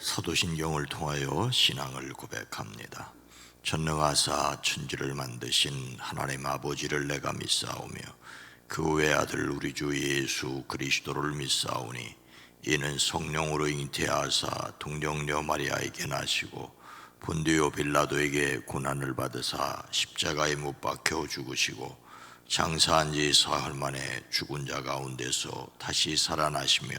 사도신경을 통하여 신앙을 고백합니다. 전능하사 천지를 만드신 하나님 아버지를 내가 믿사오며 그 외아들 우리 주 예수 그리스도를 믿사오니 이는 성령으로 잉태하사 동정녀 마리아에게 나시고 본디오 빌라도에게 고난을 받으사 십자가에 못 박혀 죽으시고 장사한 지 사흘 만에 죽은 자 가운데서 다시 살아나시며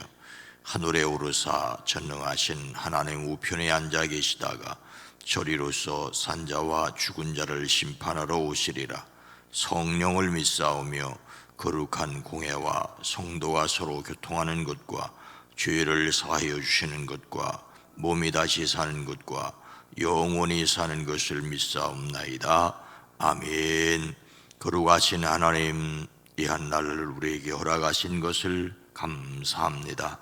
하늘에 오르사 전능하신 하나님 우편에 앉아 계시다가 저리로서 산자와 죽은 자를 심판하러 오시리라. 성령을 믿사오며 거룩한 공회와 성도가 서로 교통하는 것과 죄를 사하여 주시는 것과 몸이 다시 사는 것과 영원히 사는 것을 믿사옵나이다. 아멘. 거룩하신 하나님, 이 한날을 우리에게 허락하신 것을 감사합니다.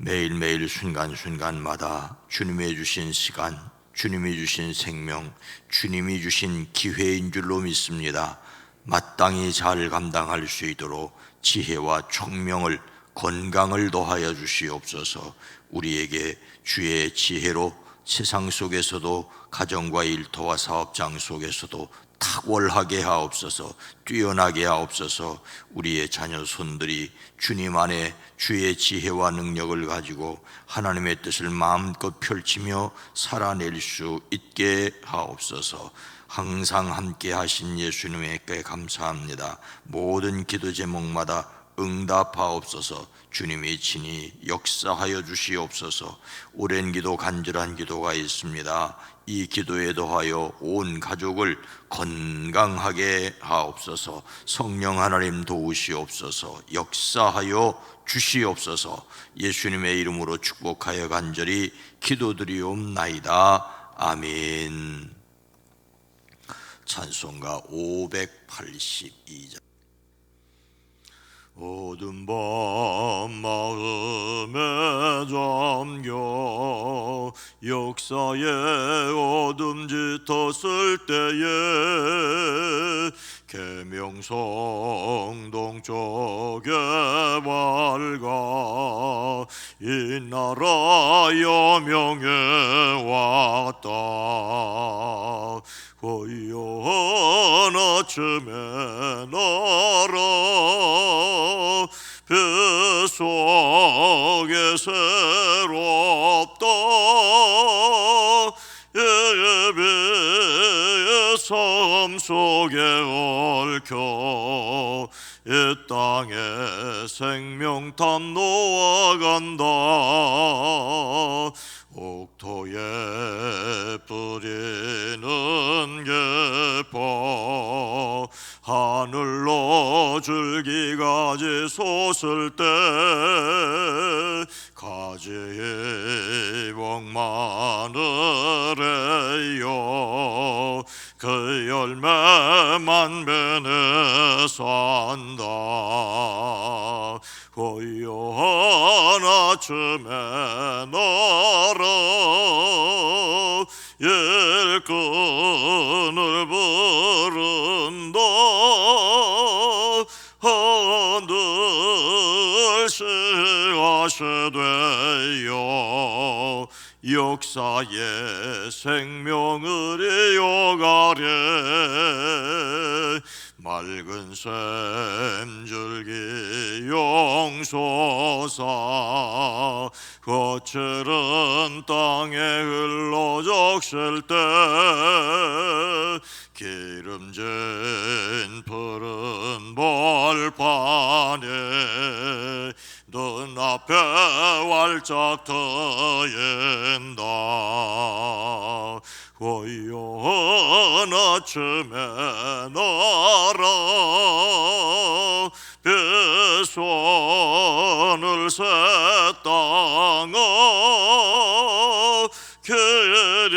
매일매일 순간순간마다 주님이 주신 시간, 주님이 주신 생명, 주님이 주신 기회인 줄로 믿습니다. 마땅히 잘 감당할 수 있도록 지혜와 총명을, 건강을 더하여 주시옵소서. 우리에게 주의 지혜로 세상 속에서도 가정과 일터와 사업장 속에서도 탁월하게 하옵소서. 뛰어나게 하옵소서. 우리의 자녀 손들이 주님 안에 주의 지혜와 능력을 가지고 하나님의 뜻을 마음껏 펼치며 살아낼 수 있게 하옵소서. 항상 함께 하신 예수님께 감사합니다. 모든 기도 제목마다 응답하옵소서. 주님이 친히 역사하여 주시옵소서. 오랜 기도, 간절한 기도가 있습니다. 이 기도에 더하여 온 가족을 건강하게 하옵소서. 성령 하나님 도우시옵소서. 역사하여 주시옵소서. 예수님의 이름으로 축복하여 간절히 기도드리옵나이다. 아멘. 찬송가 582장. 어두운 밤 마음에 잠겨 역사의 어둠 짙었을 때에 계명성 동쪽에 밝아 이 나라 여명에 왔다. 고요한 아침에 나라 뱃속에 새롭다. 예배의 삶 속에 얽혀 이 땅에 생명탐 놓아간다. 옥토에 뿌리는 계파 하늘로 줄기가지 솟을 때 가지의 복마늘에요 그 열매만 베내 산다. 고요한 아침에 나라 일꾼을 부른다. 하늘 시하시되어 역사의 생명을 이어가래. 맑은 샘줄기 용솟아 거칠은 땅에 흘러 적실 때 기름진 푸른 벌판에 눈앞에 활짝 트인다. 고요한 아침에 나라 뱃손을 새 땅아 길이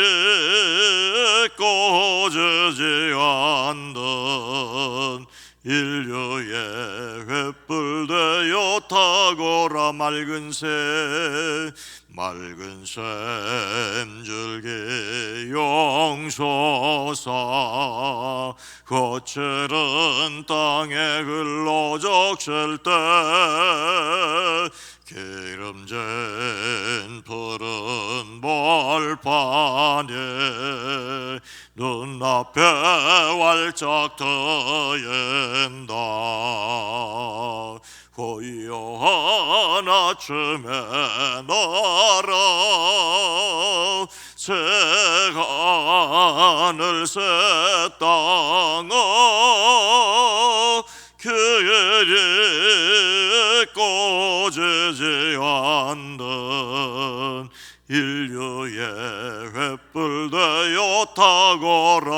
꺼지지 않는 인류의 횃불 되어 타거라 맑은 샘줄기 용솟아 거칠은 땅에 흘러적실 때 기름진 푸른 벌판에 눈앞에 활짝 트인다. 고요한 아침에 나라 새 하늘 새 땅아 길이 꺼지지 않는 인류의 횃불 되어 타거라.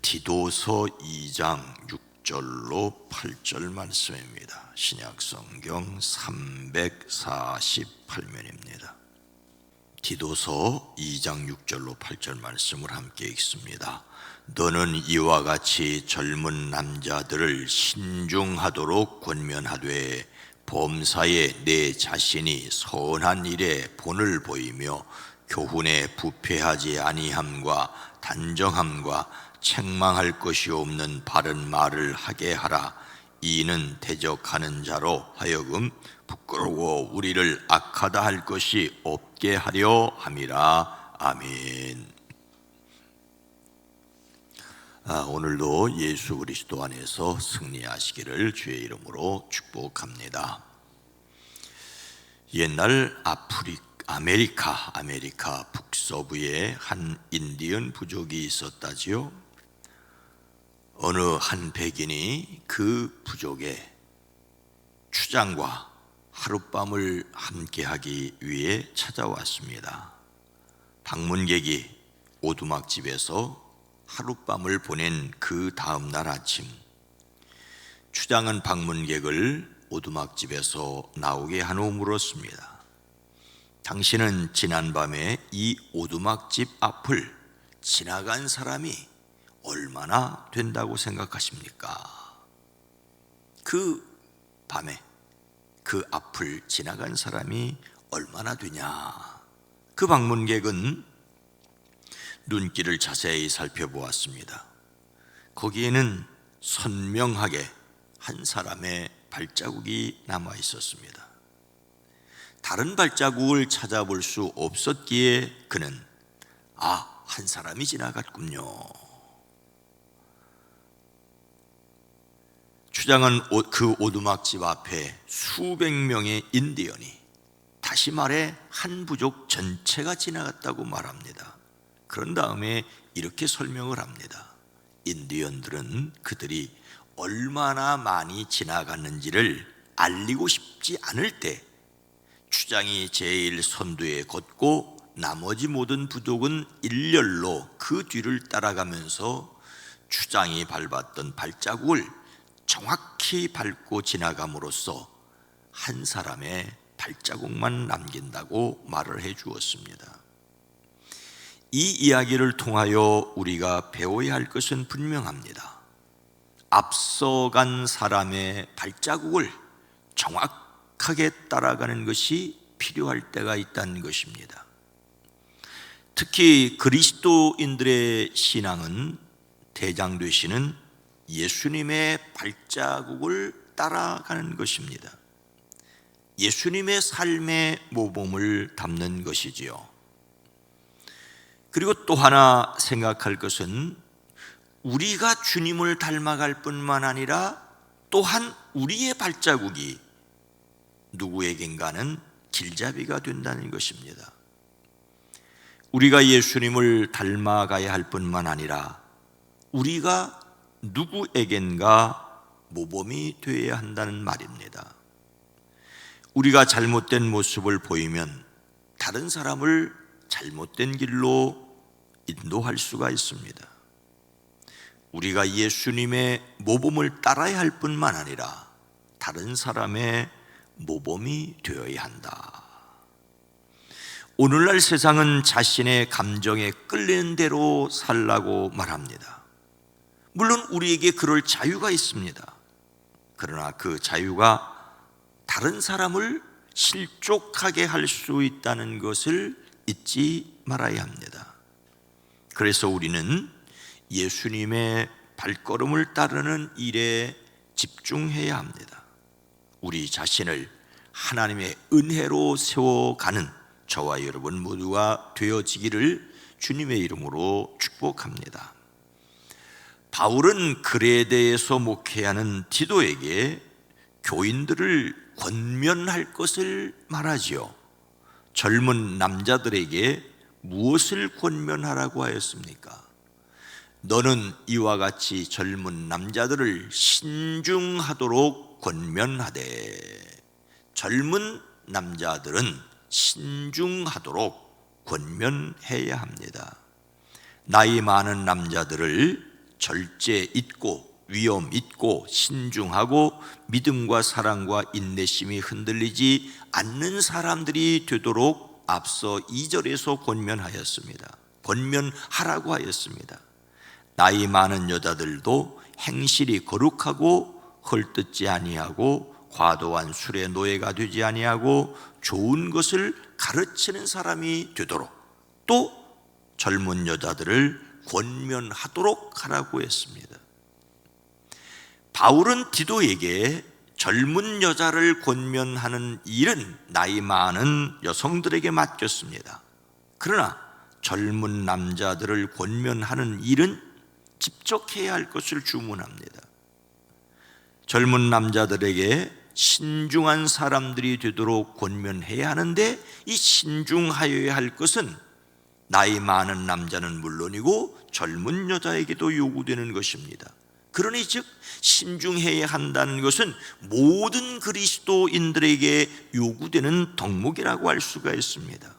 디도서 2장 6절로 8절 말씀입니다. 신약성경 348면입니다. 디도서 2장 6절로 8절 말씀을 함께 읽습니다. 너는 이와 같이 젊은 남자들을 신중하도록 권면하되 범사에 내 자신이 선한 일에 본을 보이며 교훈에 부패하지 아니함과 단정함과 책망할 것이 없는 바른 말을 하게 하라. 이는 대적하는 자로 하여금 부끄러워 우리를 악하다 할 것이 없게 하려 함이라. 아멘. 오늘도 예수 그리스도 안에서 승리하시기를 주의 이름으로 축복합니다. 옛날 아메리카 북서부에 한 인디언 부족이 있었다지요. 어느 한 백인이 그 부족의 추장과 하룻밤을 함께하기 위해 찾아왔습니다. 방문객이 오두막집에서 하룻밤을 보낸 그 다음날 아침, 추장은 방문객을 오두막집에서 나오게 한 후 물었습니다. 당신은 지난밤에 이 오두막집 앞을 지나간 사람이 얼마나 된다고 생각하십니까? 그 밤에 그 앞을 지나간 사람이 얼마나 되냐? 그 방문객은 눈길을 자세히 살펴보았습니다. 거기에는 선명하게 한 사람의 발자국이 남아 있었습니다. 다른 발자국을 찾아볼 수 없었기에 그는 한 사람이 지나갔군요. 추장은 그 오두막집 앞에 수백 명의 인디언이, 다시 말해 한 부족 전체가 지나갔다고 말합니다. 그런 다음에 이렇게 설명을 합니다. 인디언들은 그들이 얼마나 많이 지나갔는지를 알리고 싶지 않을 때 추장이 제일 선두에 걷고 나머지 모든 부족은 일렬로 그 뒤를 따라가면서 추장이 밟았던 발자국을 정확히 밟고 지나감으로써 한 사람의 발자국만 남긴다고 말을 해 주었습니다. 이 이야기를 통하여 우리가 배워야 할 것은 분명합니다. 앞서간 사람의 발자국을 정확하게 따라가는 것이 필요할 때가 있다는 것입니다. 특히 그리스도인들의 신앙은 대장되시는 예수님의 발자국을 따라가는 것입니다. 예수님의 삶의 모범을 담는 것이지요. 그리고 또 하나 생각할 것은 우리가 주님을 닮아갈 뿐만 아니라 또한 우리의 발자국이 누구에겐가는 길잡이가 된다는 것입니다. 우리가 예수님을 닮아가야 할 뿐만 아니라 우리가 누구에겐가 모범이 되어야 한다는 말입니다. 우리가 잘못된 모습을 보이면 다른 사람을 잘못된 길로 인도할 수가 있습니다. 우리가 예수님의 모범을 따라야 할 뿐만 아니라 다른 사람의 모범이 되어야 한다. 오늘날 세상은 자신의 감정에 끌리는 대로 살라고 말합니다. 물론 우리에게 그럴 자유가 있습니다. 그러나 그 자유가 다른 사람을 실족하게 할 수 있다는 것을 잊지 말아야 합니다. 그래서 우리는 예수님의 발걸음을 따르는 일에 집중해야 합니다. 우리 자신을 하나님의 은혜로 세워가는 저와 여러분 모두가 되어지기를 주님의 이름으로 축복합니다. 바울은 그레데에서 목회하는 디도에게 교인들을 권면할 것을 말하지요. 젊은 남자들에게 무엇을 권면하라고 하였습니까? 너는 이와 같이 젊은 남자들을 신중하도록 권면하되. 젊은 남자들은 신중하도록 권면해야 합니다. 나이 많은 남자들을 절제 있고 위엄 있고 신중하고 믿음과 사랑과 인내심이 흔들리지 않는 사람들이 되도록 앞서 2절에서 권면하였습니다. 권면하라고 하였습니다. 나이 많은 여자들도 행실이 거룩하고 헐뜯지 아니하고 과도한 술의 노예가 되지 아니하고 좋은 것을 가르치는 사람이 되도록, 또 젊은 여자들을 권면하도록 하라고 했습니다. 바울은 디도에게 젊은 여자를 권면하는 일은 나이 많은 여성들에게 맡겼습니다. 그러나 젊은 남자들을 권면하는 일은 직접 해야 할 것을 주문합니다. 젊은 남자들에게 신중한 사람들이 되도록 권면해야 하는데, 이 신중하여야 할 것은 나이 많은 남자는 물론이고 젊은 여자에게도 요구되는 것입니다. 그러니 즉 신중해야 한다는 것은 모든 그리스도인들에게 요구되는 덕목이라고 할 수가 있습니다.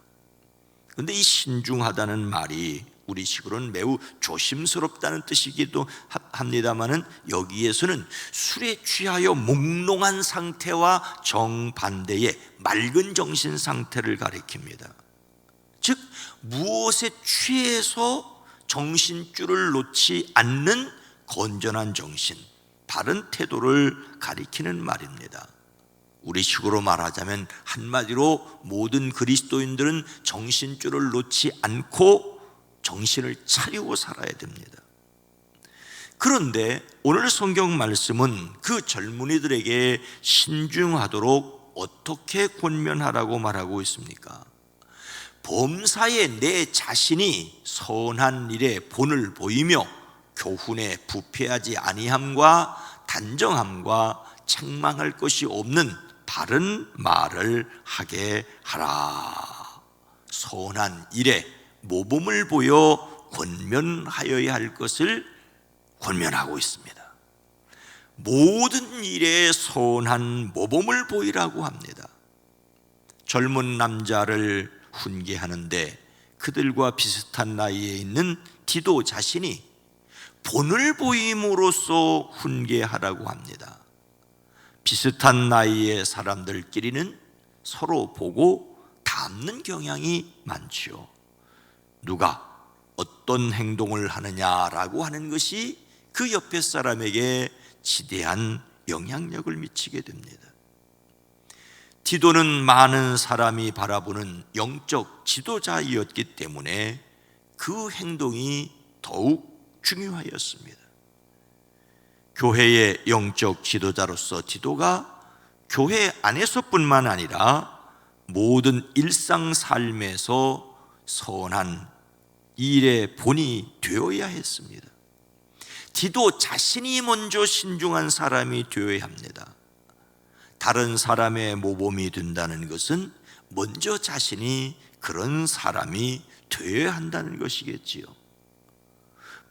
그런데 이 신중하다는 말이 우리식으로는 매우 조심스럽다는 뜻이기도 합니다마는, 여기에서는 술에 취하여 몽롱한 상태와 정반대의 맑은 정신 상태를 가리킵니다. 즉 무엇에 취해서 정신줄을 놓지 않는 건전한 정신, 바른 태도를 가리키는 말입니다. 우리식으로 말하자면 한마디로 모든 그리스도인들은 정신줄을 놓지 않고 정신을 차리고 살아야 됩니다. 그런데 오늘 성경 말씀은 그 젊은이들에게 신중하도록 어떻게 권면하라고 말하고 있습니까? 범사에 내 자신이 선한 일에 본을 보이며 교훈에 부패하지 아니함과 단정함과 책망할 것이 없는 바른 말을 하게 하라. 선한 일에 모범을 보여 권면하여야 할 것을 권면하고 있습니다. 모든 일에 선한 모범을 보이라고 합니다. 젊은 남자를 훈계하는데 그들과 비슷한 나이에 있는 디도 자신이 본을 보임으로써 훈계하라고 합니다. 비슷한 나이의 사람들끼리는 서로 보고 닮는 경향이 많지요. 누가 어떤 행동을 하느냐라고 하는 것이 그 옆에 사람에게 지대한 영향력을 미치게 됩니다. 디도는 많은 사람이 바라보는 영적 지도자이었기 때문에 그 행동이 더욱 중요하였습니다. 교회의 영적 지도자로서 디도가 교회 안에서뿐만 아니라 모든 일상 삶에서 선한 일의 본이 되어야 했습니다. 디도 자신이 먼저 신중한 사람이 되어야 합니다. 다른 사람의 모범이 된다는 것은 먼저 자신이 그런 사람이 되어야 한다는 것이겠지요.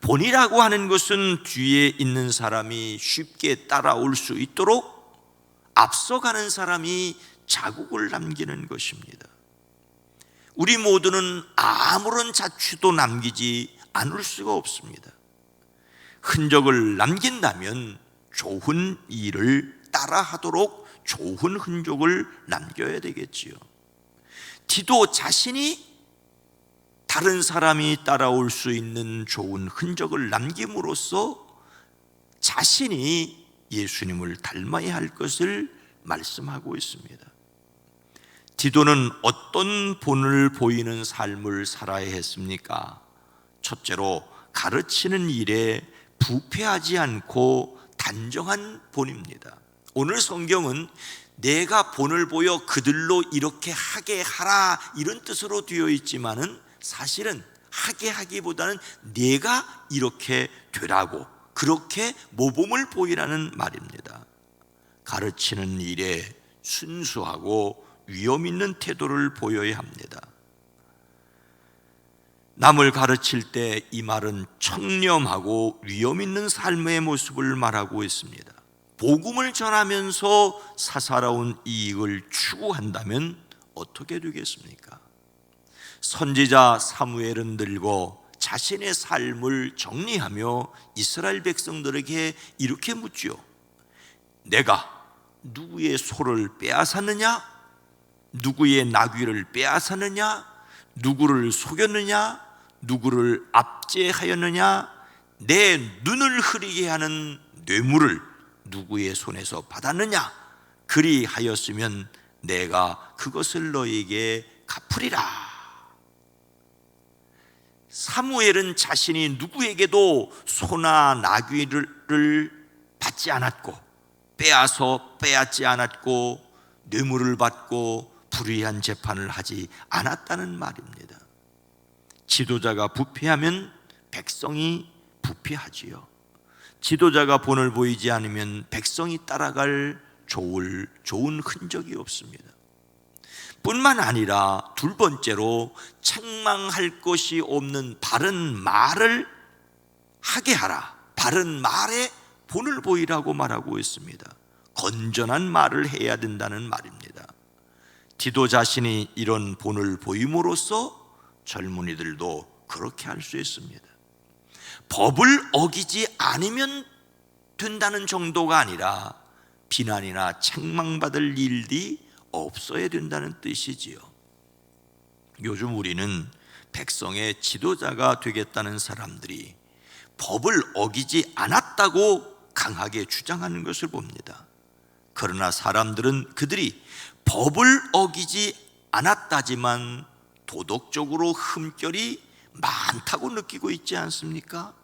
본이라고 하는 것은 뒤에 있는 사람이 쉽게 따라올 수 있도록 앞서가는 사람이 자국을 남기는 것입니다. 우리 모두는 아무런 자취도 남기지 않을 수가 없습니다. 흔적을 남긴다면 좋은 일을 따라하도록 좋은 흔적을 남겨야 되겠지요. 디도 자신이 다른 사람이 따라올 수 있는 좋은 흔적을 남김으로써 자신이 예수님을 닮아야 할 것을 말씀하고 있습니다. 디도는 어떤 본을 보이는 삶을 살아야 했습니까? 첫째로 가르치는 일에 부패하지 않고 단정한 본입니다. 오늘 성경은 내가 본을 보여 그들로 이렇게 하게 하라 이런 뜻으로 되어 있지만은 사실은 하게 하기보다는 내가 이렇게 되라고 그렇게 모범을 보이라는 말입니다. 가르치는 일에 순수하고 위험 있는 태도를 보여야 합니다. 남을 가르칠 때 이 말은 청렴하고 위험 있는 삶의 모습을 말하고 있습니다. 복음을 전하면서 사사로운 이익을 추구한다면 어떻게 되겠습니까? 선지자 사무엘은 들고 자신의 삶을 정리하며 이스라엘 백성들에게 이렇게 묻지요. 내가 누구의 소를 빼앗았느냐? 누구의 나귀를 빼앗았느냐? 누구를 속였느냐? 누구를 압제하였느냐? 내 눈을 흐리게 하는 뇌물을 누구의 손에서 받았느냐? 그리하였으면 내가 그것을 너에게 갚으리라. 사무엘은 자신이 누구에게도 소나 나귀를 받지 않았고 빼앗지 않았고 뇌물을 받고 불의한 재판을 하지 않았다는 말입니다. 지도자가 부패하면 백성이 부패하지요. 지도자가 본을 보이지 않으면 백성이 따라갈 좋은 흔적이 없습니다. 뿐만 아니라 두 번째로 책망할 것이 없는 바른 말을 하게 하라. 바른 말에 본을 보이라고 말하고 있습니다. 건전한 말을 해야 된다는 말입니다. 디도 자신이 이런 본을 보임으로써 젊은이들도 그렇게 할 수 있습니다. 법을 어기지 않으면 된다는 정도가 아니라 비난이나 책망받을 일이 없어야 된다는 뜻이지요. 요즘 우리는 백성의 지도자가 되겠다는 사람들이 법을 어기지 않았다고 강하게 주장하는 것을 봅니다. 그러나 사람들은 그들이 법을 어기지 않았다지만 도덕적으로 흠결이 많다고 느끼고 있지 않습니까?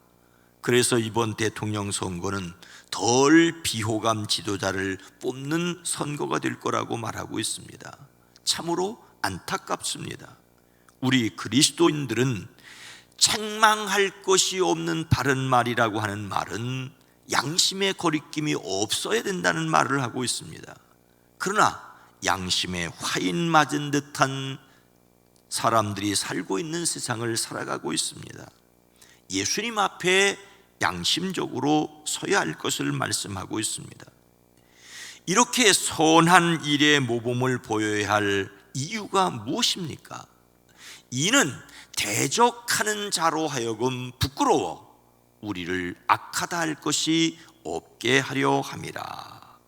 그래서 이번 대통령 선거는 덜 비호감 지도자를 뽑는 선거가 될 거라고 말하고 있습니다. 참으로 안타깝습니다. 우리 그리스도인들은 책망할 것이 없는 바른 말이라고 하는 말은 양심의 거리낌이 없어야 된다는 말을 하고 있습니다. 그러나 양심에 화인 맞은 듯한 사람들이 살고 있는 세상을 살아가고 있습니다. 예수님 앞에 양심적으로 서야 할 것을 말씀하고 있습니다. 이렇게 선한 일의 모범을 보여야 할 이유가 무엇입니까? 이는 대적하는 자로 하여금 부끄러워 우리를 악하다 할 것이 없게 하려 함이라.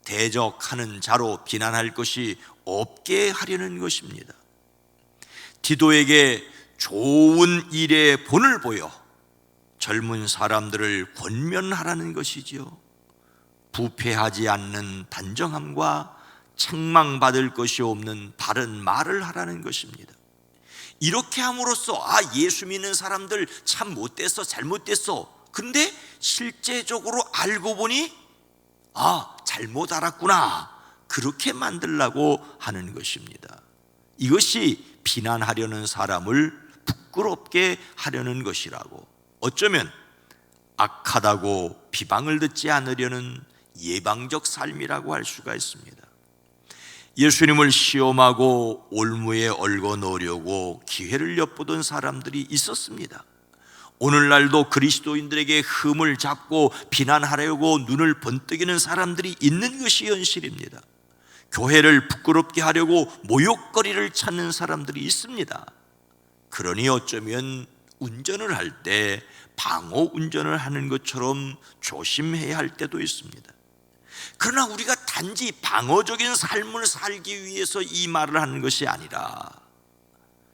대적하는 자로 비난할 것이 없게 하려는 것입니다. 디도에게 좋은 일의 본을 보여 젊은 사람들을 권면하라는 것이지요. 부패하지 않는 단정함과 책망받을 것이 없는 바른 말을 하라는 것입니다. 이렇게 함으로써 예수 믿는 사람들 참 못됐어, 잘못됐어. 근데 실제적으로 알고 보니 잘못 알았구나. 그렇게 만들려고 하는 것입니다. 이것이 비난하려는 사람을 부끄럽게 하려는 것이라고, 어쩌면 악하다고 비방을 듣지 않으려는 예방적 삶이라고 할 수가 있습니다. 예수님을 시험하고 올무에 얽어 넣으려고 기회를 엿보던 사람들이 있었습니다. 오늘날도 그리스도인들에게 흠을 잡고 비난하려고 눈을 번뜩이는 사람들이 있는 것이 현실입니다. 교회를 부끄럽게 하려고 모욕거리를 찾는 사람들이 있습니다. 그러니 어쩌면 운전을 할 때 방어 운전을 하는 것처럼 조심해야 할 때도 있습니다. 그러나 우리가 단지 방어적인 삶을 살기 위해서 이 말을 하는 것이 아니라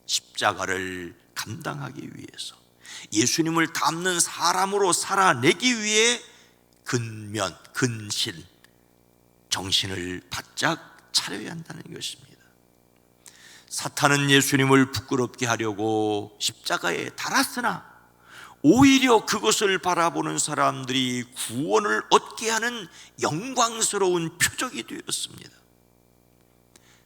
십자가를 감당하기 위해서 예수님을 닮는 사람으로 살아내기 위해 그 근면, 근신, 정신을 바짝 차려야 한다는 것입니다. 사탄은 예수님을 부끄럽게 하려고 십자가에 달았으나 오히려 그것을 바라보는 사람들이 구원을 얻게 하는 영광스러운 표적이 되었습니다.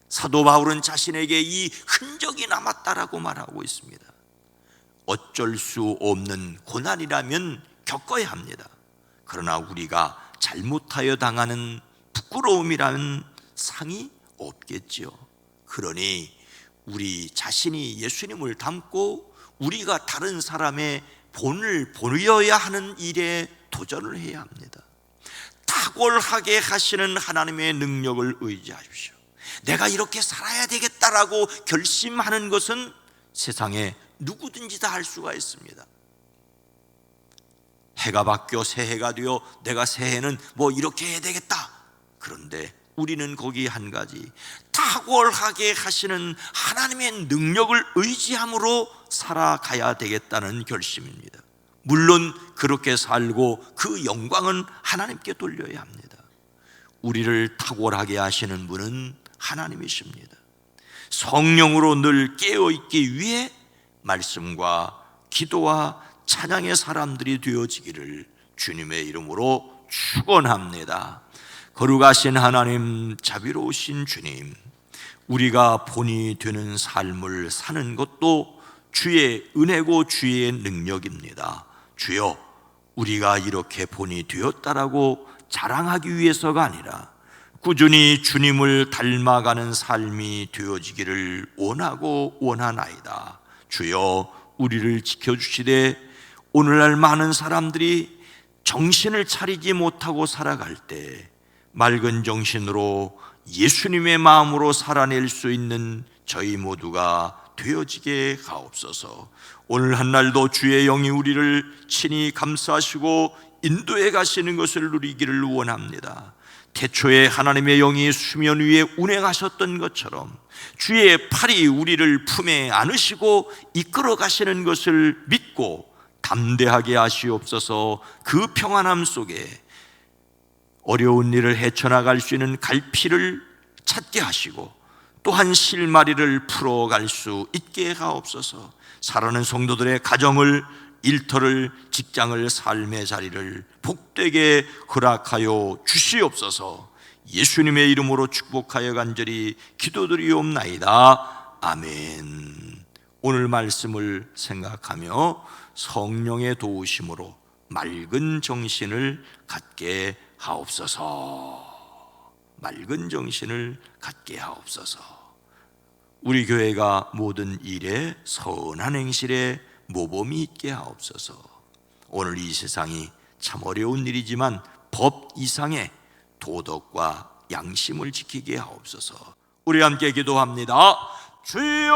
사도 바울은 자신에게 이 흔적이 남았다라고 말하고 있습니다. 어쩔 수 없는 고난이라면 겪어야 합니다. 그러나 우리가 잘못하여 당하는 부끄러움이라는 상이 없겠지요. 그러니 우리 자신이 예수님을 닮고 우리가 다른 사람의 본을 보여야 하는 일에 도전을 해야 합니다. 탁월하게 하시는 하나님의 능력을 의지하십시오. 내가 이렇게 살아야 되겠다라고 결심하는 것은 세상에 누구든지 다 할 수가 있습니다. 해가 바뀌어 새해가 되어 내가 새해는 뭐 이렇게 해야 되겠다. 그런데 우리는 거기 한 가지, 탁월하게 하시는 하나님의 능력을 의지함으로 살아가야 되겠다는 결심입니다. 물론 그렇게 살고 그 영광은 하나님께 돌려야 합니다. 우리를 탁월하게 하시는 분은 하나님이십니다. 성령으로 늘 깨어있기 위해 말씀과 기도와 찬양의 사람들이 되어지기를 주님의 이름으로 축원합니다. 거룩하신 하나님, 자비로우신 주님, 우리가 본이 되는 삶을 사는 것도 주의 은혜고 주의 능력입니다. 주여, 우리가 이렇게 본이 되었다라고 자랑하기 위해서가 아니라 꾸준히 주님을 닮아가는 삶이 되어지기를 원하고 원하나이다. 주여, 우리를 지켜주시되 오늘날 많은 사람들이 정신을 차리지 못하고 살아갈 때 맑은 정신으로 예수님의 마음으로 살아낼 수 있는 저희 모두가 되어지게 하옵소서. 오늘 한날도 주의 영이 우리를 친히 감싸시고 인도해 가시는 것을 누리기를 원합니다. 태초에 하나님의 영이 수면 위에 운행하셨던 것처럼 주의 팔이 우리를 품에 안으시고 이끌어 가시는 것을 믿고 담대하게 하시옵소서. 그 평안함 속에 어려운 일을 헤쳐나갈 수 있는 갈피를 찾게 하시고 또한 실마리를 풀어갈 수 있게 하옵소서. 사랑하는 성도들의 가정을, 일터를, 직장을, 삶의 자리를 복되게 허락하여 주시옵소서. 예수님의 이름으로 축복하여 간절히 기도드리옵나이다. 아멘. 오늘 말씀을 생각하며 성령의 도우심으로 맑은 정신을 갖게 하옵소서. 맑은 정신을 갖게 하옵소서. 우리 교회가 모든 일에 선한 행실에 모범이 있게 하옵소서. 오늘 이 세상이 참 어려운 일이지만 법 이상의 도덕과 양심을 지키게 하옵소서. 우리 함께 기도합니다. 주여